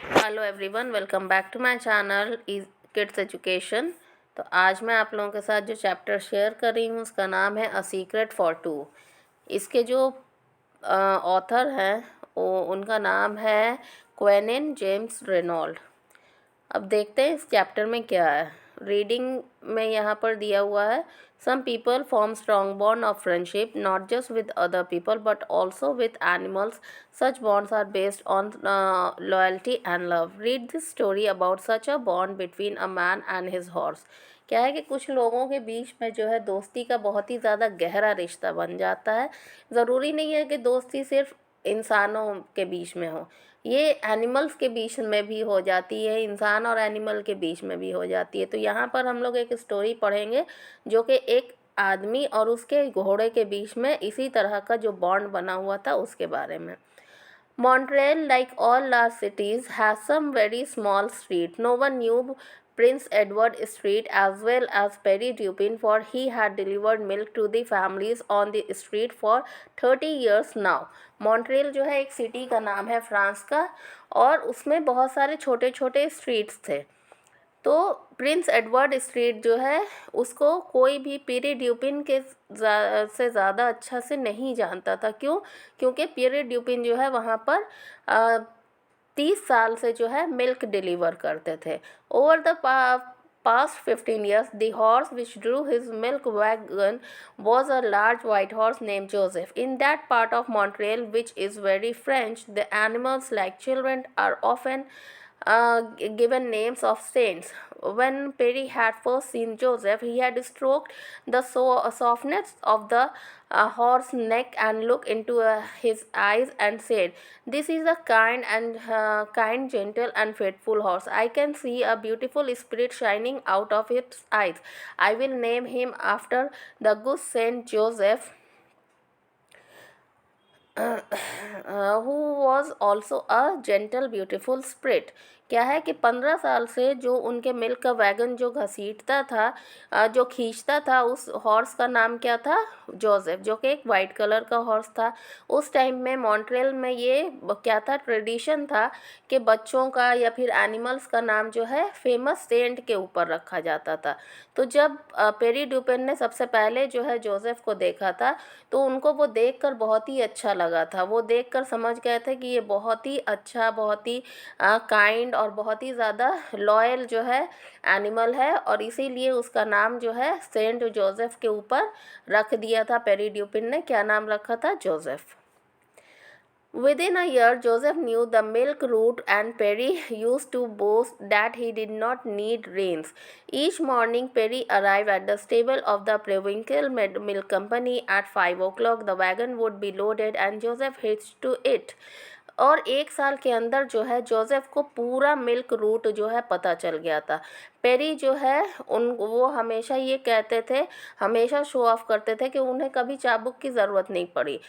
Hello everyone, welcome back to my channel Kids Education. तो आज मैं आप लोगों के साथ जो चैप्टर शेयर कर रही हूँ उसका नाम है अ सीक्रेट फॉर टू। इसके जो ऑथर हैं वो उनका नाम है क्वेनिन जेम्स रेनॉल्ड। अब देखते हैं इस चैप्टर में क्या है। रीडिंग में यहाँ पर दिया हुआ है, some people form strong bond of friendship not just with other people but also with animals. Such bonds are based on loyalty and love. Read this story about such a bond between a man and his horse. क्या है कि कुछ लोगों के बीच में जो है दोस्ती का बहुत ही ज़्यादा गहरा रिश्ता बन जाता है। ज़रूरी नहीं है कि दोस्ती सिर्फ इंसानों के बीच में हो, ये एनिमल्स के बीच में भी हो जाती है, इंसान और एनिमल के बीच में भी हो जाती है। तो यहाँ पर हम लोग एक स्टोरी पढ़ेंगे जो कि एक आदमी और उसके घोड़े के बीच में इसी तरह का जो बॉन्ड बना हुआ था उसके बारे में। Montreal, like all large cities, has some very small street. No one knew Prince Edward Street as well as Perry Dupin, for he had delivered milk to the families on the street for 30 years now. Montreal जो है एक city का नाम है France का, और उसमें बहुत सारे छोटे छोटे स्ट्रीट्स थे। तो प्रिंस एडवर्ड स्ट्रीट जो है उसको कोई भी पीरी ड्यूपिन के से ज़्यादा अच्छा से नहीं जानता था। क्यों? क्योंकि पीरी ड्यूपिन जो है वहाँ पर 30 साल से जो है मिल्क डिलीवर करते थे। Over the past 15 years, the horse which drew his milk wagon was a large white horse named Joseph. In that part of Montreal, which is very French, the animals, like children, are often given names of saints. When Perry had first seen Joseph, he had stroked the softness of the horse's neck and looked into his eyes and said, "This is a kind, gentle, and faithful horse. I can see a beautiful spirit shining out of its eyes. I will name him after the good Saint Joseph, who was also a gentle beautiful spirit." क्या है कि 15 साल से जो उनके milk का wagon जो घसीटता था, जो खींचता था, उस हॉर्स का नाम क्या था? जोसेफ, जो कि एक वाइट कलर का हॉर्स था। उस टाइम में मॉन्ट्रियल में ये क्या था, ट्रेडिशन था कि बच्चों का या फिर एनिमल्स का नाम जो है फेमस सेंट के ऊपर रखा जाता था। तो जब पेरी ड्यूपेन ने सबसे पहले जो है जोसेफ को देखा था, तो उनको वो देखकर बहुत ही अच्छा लगा था। वो देखकर समझ गए थे कि ये बहुत ही अच्छा, बहुत ही काइंड और बहुत ही ज़्यादा लॉयल जो है एनिमल है, और इसीलिए उसका नाम जो है सेंट जोसेफ के ऊपर रख दिया था। पेरी ड्यूपिन ने क्या नाम रखा था? Joseph. Within a year, Joseph knew the milk route, and Perry used to boast that he did not need reins. Each morning, Perry arrived at the stable of the Provincial Milk Company at 5 o'clock. The wagon would be loaded, and Joseph hitched to it. और 1 साल के अंदर जो है Joseph को पूरा milk root जो है पता चल गया था। पेरी जो है वो हमेशा ये कहते थे, हमेशा शो ऑफ करते थे कि उन्हें कभी चाबुक की ज़रूरत नहीं पड़ी।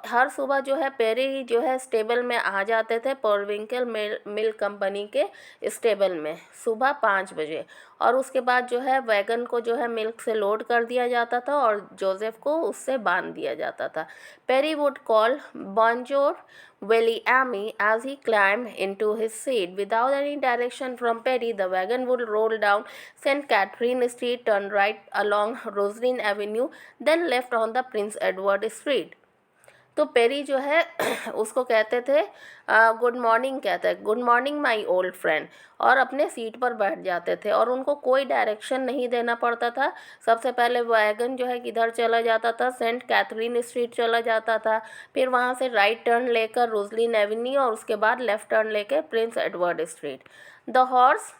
हर सुबह जो है पेरी जो है स्टेबल में आ जाते थे, पोरविंकल मिल्क कंपनी के स्टेबल में सुबह 5 बजे, और उसके बाद जो है वैगन को जो है मिल्क से लोड कर दिया जाता था और जोसेफ को उससे बांध दिया जाता था। Perry would call bonjour Williammy as he climbed into his seat. Without any direction from Perry, the wagon would roll down St. Catherine Street, turn right along Roslyn Avenue, then left on the Prince Edward Street. तो peri जो है उसको कहते थे good morning, कहते हैं good morning my old friend, और अपने सीट पर बैठ जाते थे और उनको कोई डायरेक्शन नहीं देना पड़ता था। सबसे पहले वैगन जो है किधर चला जाता था? सेंट कैथरीन स्ट्रीट चला जाता था, फिर वहाँ से राइट टर्न लेकर रोजलिन एवेन्यू, और उसके बाद लेफ़्ट टर्न लेकर Prince Edward street. The horse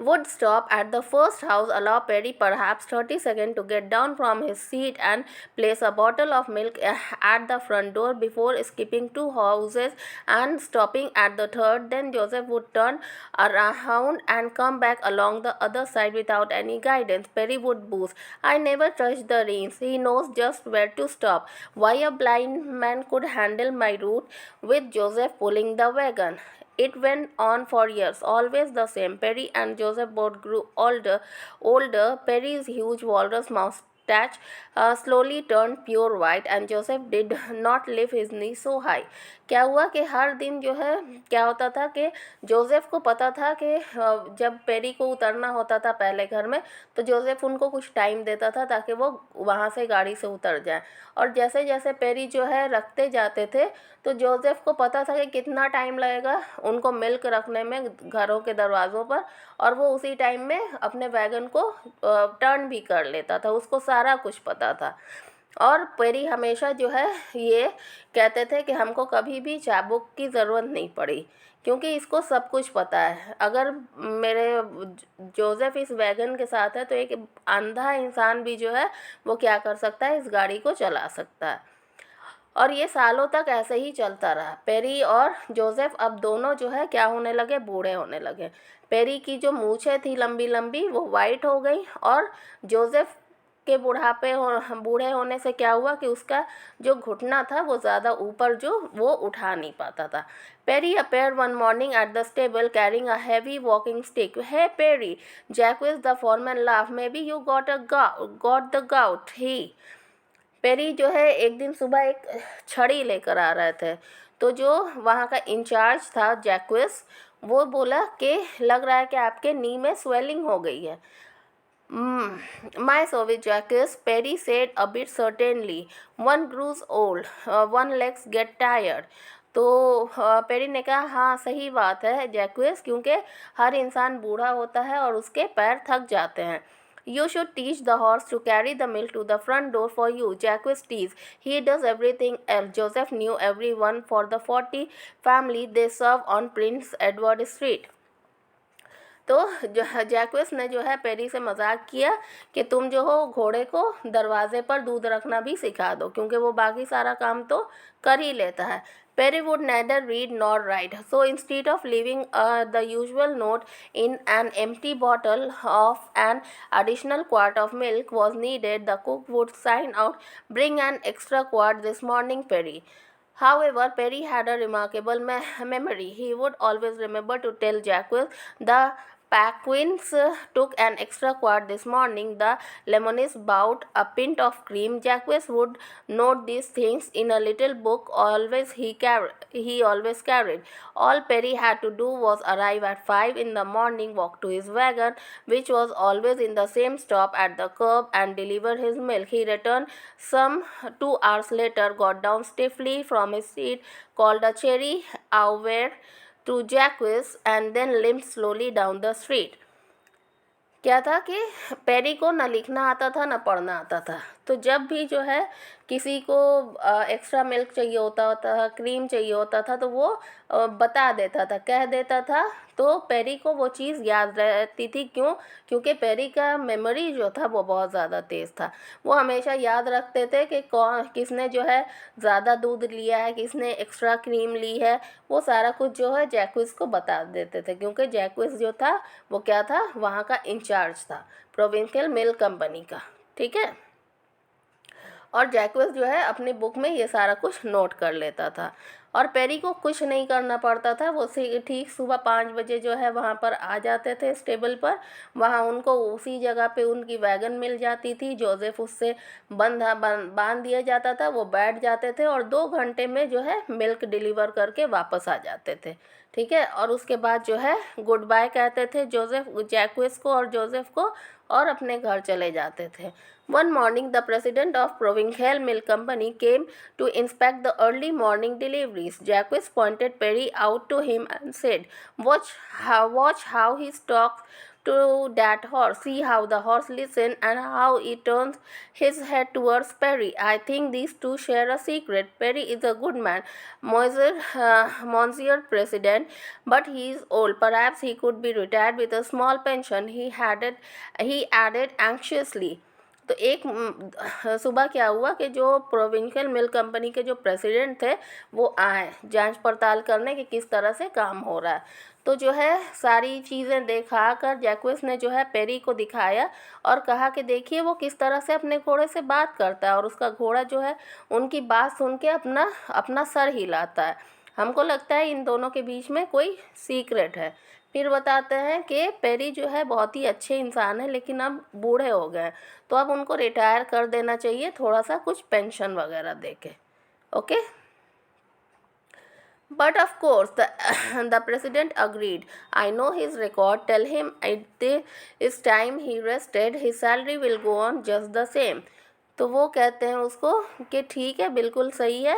would stop at the first house, allow Perry perhaps 30 seconds to get down from his seat, and place a bottle of milk at the front door before skipping 2 houses and stopping at the third. Then Joseph would turn around and come back along the other side without any guidance. Perry would boast, "I never touch the reins. He knows just where to stop." Why a blind man could handle my route with Joseph pulling the wagon. It went on for years, always the same. Perry and Joseph both grew older. Perry's huge walrus moustache slowly turned pure white, and Joseph did not lift his knee so high. क्या हुआ कि हर दिन जो है क्या होता था कि जोसेफ को पता था कि जब पेरी को उतरना होता था पहले घर में, तो जोसेफ उनको कुछ टाइम देता था ताकि वो वहाँ से गाड़ी से उतर जाए। और जैसे जैसे पेरी जो है रखते जाते थे, तो जोसेफ को पता था कि कितना टाइम लगेगा उनको मिल्क रखने में घरों के दरवाज़ों पर, और वो उसी टाइम में अपने वैगन को टर्न भी कर लेता था, उसको सारा कुछ पता था। और पेरी हमेशा जो है ये कहते थे कि हमको कभी भी चाबुक की ज़रूरत नहीं पड़ी, क्योंकि इसको सब कुछ पता है। अगर मेरे जोसेफ इस वैगन के साथ है, तो एक अंधा इंसान भी जो है वो क्या कर सकता है, इस गाड़ी को चला सकता है। और ये सालों तक ऐसे ही चलता रहा। पेरी और जोसेफ अब दोनों जो है क्या होने लगे, बूढ़े होने लगे। पेरी की जो मूछें थी लंबी लंबी वो वाइट हो गई, और जोसेफ के बूढ़े होने से क्या हुआ कि उसका जो घुटना था वो ज़्यादा ऊपर जो वो उठा नहीं पाता था। Perry appeared one morning at the stable carrying a heavy walking stick. Hey Perry, Jacques the foreman laughed. Maybe you got the gout. Perry जो है एक दिन सुबह एक छड़ी लेकर आ रहे थे, तो जो वहाँ का इंचार्ज था जैक्विस, वो बोला कि लग रहा है कि आपके नी में स्वेलिंग हो गई है। माई सोविच Jacques, Perry said a bit certainly, one grows old, one legs get tired. तो पेरी ने कहा हाँ सही बात है जैक्विस, क्योंकि हर इंसान बूढ़ा होता है और उसके पैर थक जाते हैं। You should teach the horse to carry the milk to the front door for you, Jacques teased. He does everything else. Joseph knew everyone for the 40 family they serve on Prince Edward Street. तो जो जैक्विस ने जो है peri से मजाक किया कि तुम जो हो घोड़े को दरवाजे पर दूध रखना भी सिखा दो, क्योंकि वो बाकी सारा काम तो कर ही लेता है। Perry would neither read nor write, so instead of leaving the usual note in an empty bottle of an additional quart of milk was needed, the cook would sign out, "Bring an extra quart this morning, Perry." However, Perry had a remarkable memory. He would always remember to tell Jacques, "The Paquins took an extra quart this morning. The Lemonist bought a pint of cream." Jacques would note these things in a little book he always carried. All Perry had to do was arrive at 5 in the morning, walk to his wagon, which was always in the same stop at the curb, and deliver his milk. He returned some 2 hours later, got down stiffly from his seat, called a cherry hour to Jacques, and then limped slowly down the street. क्या था कि peri को ना लिखना आता था ना पढ़ना आता था, तो जब भी जो है किसी को एक्स्ट्रा मिल्क चाहिए होता था, क्रीम चाहिए होता था, तो वो बता देता था, कह देता था। तो पेरी को वो चीज़ याद रहती थी। क्यों? क्योंकि पेरी का मेमोरी जो था वो बहुत ज़्यादा तेज़ था। वो हमेशा याद रखते थे कि कौन किसने जो है ज़्यादा दूध लिया है, किसने एक्स्ट्रा क्रीम ली है, वो सारा कुछ जो है जैक्विस को बता देते थे, क्योंकि जैक्विस जो था वो क्या था, वहाँ का इंचार्ज था प्रोविंशियल मिल्क कंपनी का। ठीक है। और जैक्विस जो है अपनी बुक में ये सारा कुछ नोट कर लेता था, और पेरी को कुछ नहीं करना पड़ता था। वो ठीक सुबह 5 बजे जो है वहाँ पर आ जाते थे स्टेबल पर। वहाँ उनको उसी जगह पे उनकी वैगन मिल जाती थी। जोसेफ उससे बांध दिया जाता था, वो बैठ जाते थे और 2 घंटे में जो है मिल्क डिलीवर करके वापस आ जाते थे। ठीक है। और उसके बाद जो है गुड बाय कहते थे जैक्विस को और जोसेफ को, और अपने घर चले जाते थे। One morning, the president of Provincial Milk Company came to inspect the early morning deliveries. Jacques pointed Perry out to him and said, watch how he stalks to that horse. See how the horse listens and how he turns his head towards Perry. I think these two share a secret. Perry is a good man, Monsieur President, but he is old. Perhaps he could be retired with a small pension, he added anxiously. तो एक सुबह क्या हुआ कि जो provincial milk company के जो president थे वो आए जांच पड़ताल करने कि किस तरह से काम हो रहा है। तो जो है सारी चीज़ें देखा कर जैक्विस ने जो है पेरी को दिखाया और कहा कि देखिए वो किस तरह से अपने घोड़े से बात करता है, और उसका घोड़ा जो है उनकी बात सुन के अपना अपना सर हिलाता है। हमको लगता है इन दोनों के बीच में कोई सीक्रेट है। फिर बताते हैं कि पेरी जो है बहुत ही अच्छे इंसान है, लेकिन अब बूढ़े हो गए, तो अब उनको रिटायर कर देना चाहिए, थोड़ा सा कुछ पेंशन वगैरह दे के। Okay. But of course, the, the president agreed. I know his record. Tell him it is time he rested. His salary will go on just the same. तो वो कहते हैं उसको कि ठीक है, बिल्कुल सही है,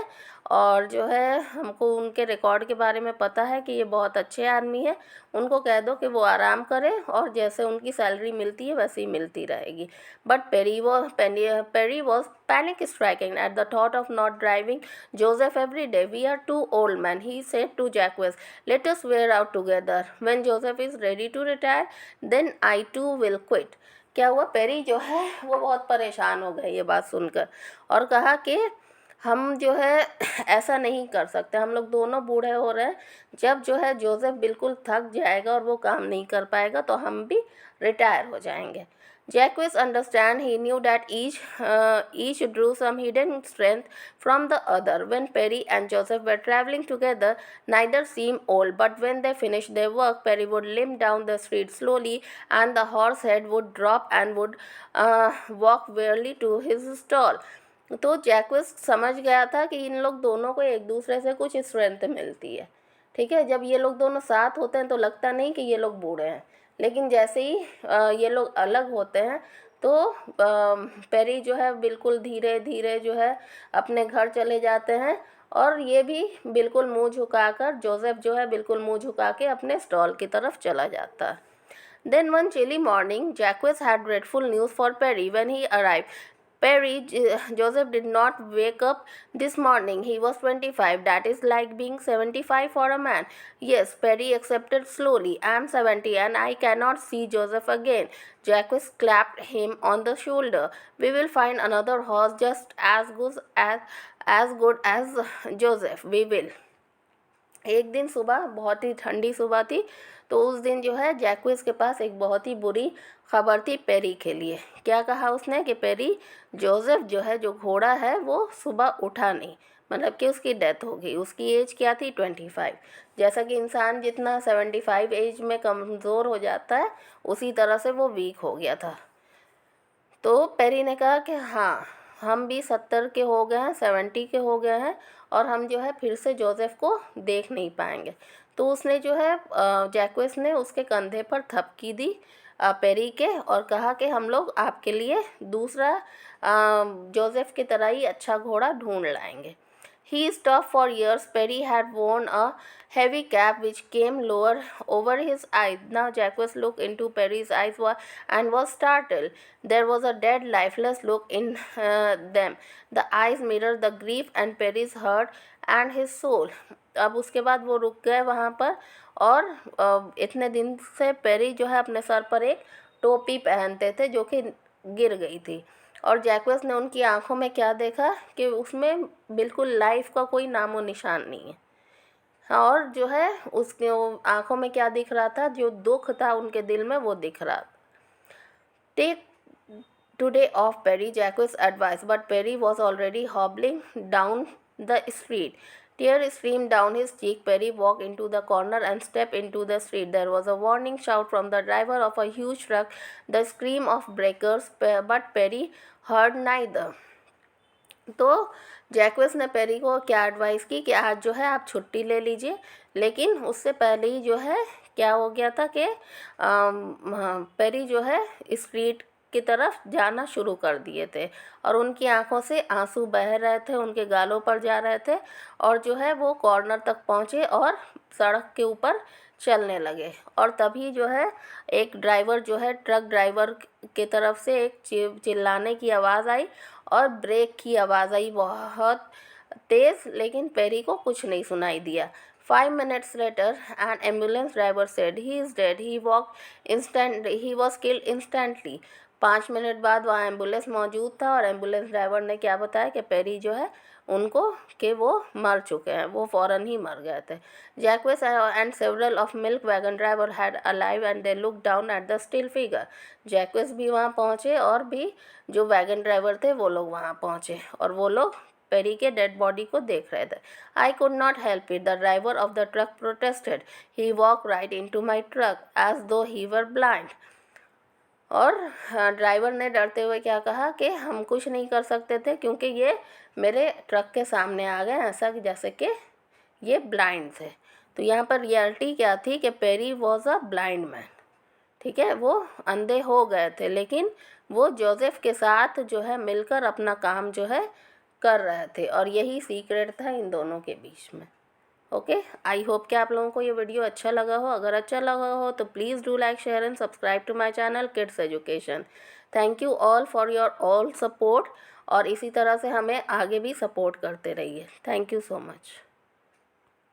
और जो है हमको उनके रिकॉर्ड के बारे में पता है कि ये बहुत अच्छे आदमी है, उनको कह दो कि वो आराम करें और जैसे उनकी सैलरी मिलती है वैसे ही मिलती रहेगी. But Perry was panic striking at the thought of not driving Joseph every day. We are two old men, he said to Jacques. Let us wear out together. When Joseph is ready to retire, then I too will quit. क्या हुआ, peri जो है वो बहुत परेशान हो गए ये बात सुनकर, और कहा कि हम जो है ऐसा नहीं कर सकते, हम लोग दोनों बूढ़े हो रहे हैं, जब जो है जोसेफ बिल्कुल थक जाएगा और वो काम नहीं कर पाएगा तो हम भी रिटायर हो जाएंगे. Jacques understand. He knew that each drew some hidden strength from the other. When Perry and Joseph were traveling together, neither seemed old, but when they finished their work, Perry would limp down the street slowly, and the horse head would drop and would walk wearily to his stall. तो जैक्विस समझ गया था कि इन लोग दोनों को एक दूसरे से कुछ स्ट्रेंथ मिलती है. ठीक है, जब ये लोग दोनों साथ होते हैं तो लगता नहीं कि ये लोग बूढ़े हैं, लेकिन जैसे ही ये लोग अलग होते हैं तो पेरी जो है बिल्कुल धीरे धीरे जो है अपने घर चले जाते हैं, और ये भी बिल्कुल मुंह झुकाकर, जोसेफ जो है बिल्कुल मुंह झुका के अपने स्टॉल की तरफ चला जाता है. Then one chilly morning, Jacques had dreadful news for Perry when he arrived. Joseph did not wake up this morning. He was 25. That is like being 75 for a man. Yes, Perry accepted slowly. I am 70 and I cannot see Joseph again. Jacques clapped him on the shoulder. We will find another horse just as good as Joseph. We will. एक दिन सुबह, बहुत ही ठंडी सुबह थी, तो उस दिन जो है जैक्विस के पास एक बहुत ही बुरी खबर थी पेरी के लिए. क्या कहा उसने कि पेरी, जोसेफ जो है, जो घोड़ा है, वो सुबह उठा नहीं, मतलब कि उसकी डेथ हो गई. उसकी एज क्या थी, 25. जैसा कि इंसान जितना 75 एज में कमज़ोर हो जाता है, उसी तरह से वो वीक हो गया था. तो पेरी ने कहा कि हाँ, हम भी 70 के हो गए हैं, 70 के हो गए हैं, और हम जो है फिर से जोसेफ को देख नहीं पाएंगे. तो उसने जो है जैक्विस ने उसके कंधे पर थपकी दी पेरी के, और कहा कि हम लोग आपके लिए दूसरा जोसेफ की तरह ही अच्छा घोड़ा ढूंढ लाएंगे. He stopped for years. Perry had worn a heavy cap which came lower over his eyes. Now Jacques looked into Perry's eyes and was startled. There was a dead, lifeless look in them. The eyes mirrored the grief and Perry's hurt and his soul. अब उसके बाद वो रुक गए वहाँ पर, और इतने दिन से पेरी जो है अपने सर पर एक टोपी पहनते थे जो कि गिर गई थी, और जैक्वेस ने उनकी आंखों में क्या देखा कि उसमें बिल्कुल लाइफ का कोई नामो निशान नहीं है, और जो है उसके आंखों में क्या दिख रहा था, जो दुख था उनके दिल में, वो दिख रहा था. Take today off, Perry, Jacques advised, but Perry was already hobbling down the street. Tears streamed down his cheek. Perry walked into the corner and stepped into the street. There was a warning shout from the driver of a huge truck, the scream of breakers, but Perry heard neither. तो जैक्विस ने peri को क्या advice की कि आज जो है आप छुट्टी ले लीजिए, लेकिन उससे पहले ही जो है क्या हो गया था कि पेरी जो है स्ट्रीट की तरफ जाना शुरू कर दिए थे, और उनकी आंखों से आंसू बह रहे थे, उनके गालों पर जा रहे थे, और जो है वो कॉर्नर तक पहुँचे और सड़क के ऊपर चलने लगे. और तभी जो है एक ड्राइवर जो है, ट्रक ड्राइवर की तरफ से एक चिल्लाने की आवाज़ आई और ब्रेक की आवाज़ आई बहुत तेज़, लेकिन पेरी को कुछ नहीं सुनाई दिया. 5 minutes later, an ambulance driver said, "He is dead. He was killed instantly." 5 minute बाद वहाँ एम्बुलेंस मौजूद था, और एम्बुलेंस ड्राइवर ने क्या बताया कि पेरी जो है उनको कि वो मर चुके हैं, वो फ़ौरन ही मर गए थे. Jacques and several of milk wagon driver had alive and they look down at the still figure. Jacques भी वहाँ पहुँचे, और भी जो वैगन ड्राइवर थे वो लोग वहाँ पहुँचे, और वो लोग पेरी के डेड बॉडी को देख रहे थे. I could not help it, the driver of the truck protested. He walk right into my truck as though he were blind. और ड्राइवर ने डरते हुए क्या कहा कि हम कुछ नहीं कर सकते थे, क्योंकि ये मेरे ट्रक के सामने आ गए, ऐसा कि जैसे कि ये ब्लाइंड थे। तो यहाँ पर रियलिटी क्या थी कि Perry was a blind man, ठीक है, वो अंधे हो गए थे, लेकिन वो जोसेफ के साथ जो है मिलकर अपना काम जो है कर रहे थे, और यही सीक्रेट था इन दोनों के बीच में। ओके, आई होप कि आप लोगों को ये वीडियो अच्छा लगा हो। अगर अच्छा लगा हो तो please do like, share and subscribe to my channel Kids Education. Thank you all for your all support, और इसी तरह से हमें आगे भी सपोर्ट करते रहिए। Thank you so much.